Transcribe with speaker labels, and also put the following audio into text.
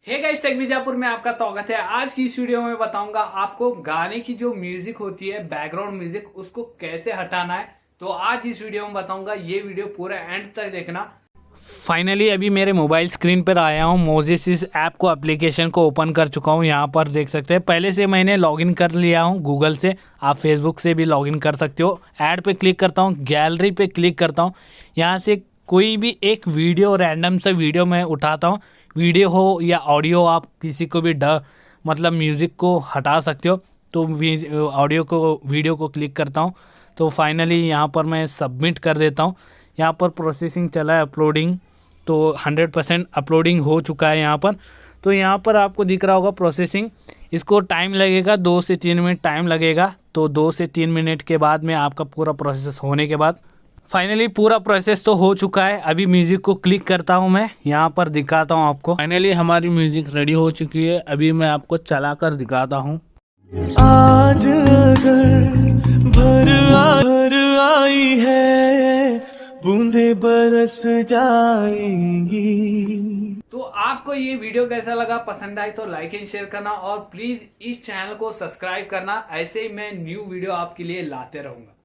Speaker 1: Hey guys, take Mirzapur में आपका स्वागत है। आज की इस वीडियो में बताऊंगा आपको गाने की जो म्यूजिक होती है, बैकग्राउंड म्यूजिक, उसको कैसे हटाना है। तो आज इस वीडियो में बताऊंगा, ये वीडियो पूरा एंड तक देखना। फाइनली अभी मेरे मोबाइल स्क्रीन पर आया हूँ। मोजेस इस ऐप को, एप्लीकेशन को ओपन कर चुका हूँ। यहाँ पर देख सकते हैं, पहले से मैंने लॉगिन कर लिया हूँ गूगल से। आप फेसबुक से भी लॉगिन कर सकते हो। ऐड पे क्लिक करता हूँ, गैलरी पे क्लिक करता हूँ। यहाँ से कोई भी एक वीडियो, रैंडम से वीडियो मैं उठाता हूँ। वीडियो हो या ऑडियो, आप किसी को भी मतलब म्यूज़िक को हटा सकते हो। तो ऑडियो को, वीडियो को क्लिक करता हूँ। तो फाइनली यहाँ पर मैं सबमिट कर देता हूँ। यहाँ पर प्रोसेसिंग चला है, अपलोडिंग। तो 100% अपलोडिंग हो चुका है यहाँ पर। तो यहाँ पर आपको दिख रहा होगा प्रोसेसिंग। इसको टाइम लगेगा, 2 से 3 मिनट टाइम लगेगा। तो 2 से 3 मिनट के बाद में आपका पूरा प्रोसेस होने के बाद फाइनली पूरा प्रोसेस तो हो चुका है। अभी म्यूज़िक को क्लिक करता हूँ, मैं यहाँ पर दिखाता हूँ आपको। फाइनली हमारी म्यूज़िक रेडी हो चुकी है। अभी मैं आपको चला कर दिखाता हूँ।
Speaker 2: आज अगर भर आई है, बूंदे बरस जाएंगी।
Speaker 1: तो आपको ये वीडियो कैसा लगा? पसंद आए तो लाइक एंड शेयर करना, और प्लीज इस चैनल को सब्सक्राइब करना। ऐसे ही मैं न्यू वीडियो आपके लिए लाते रहूंगा।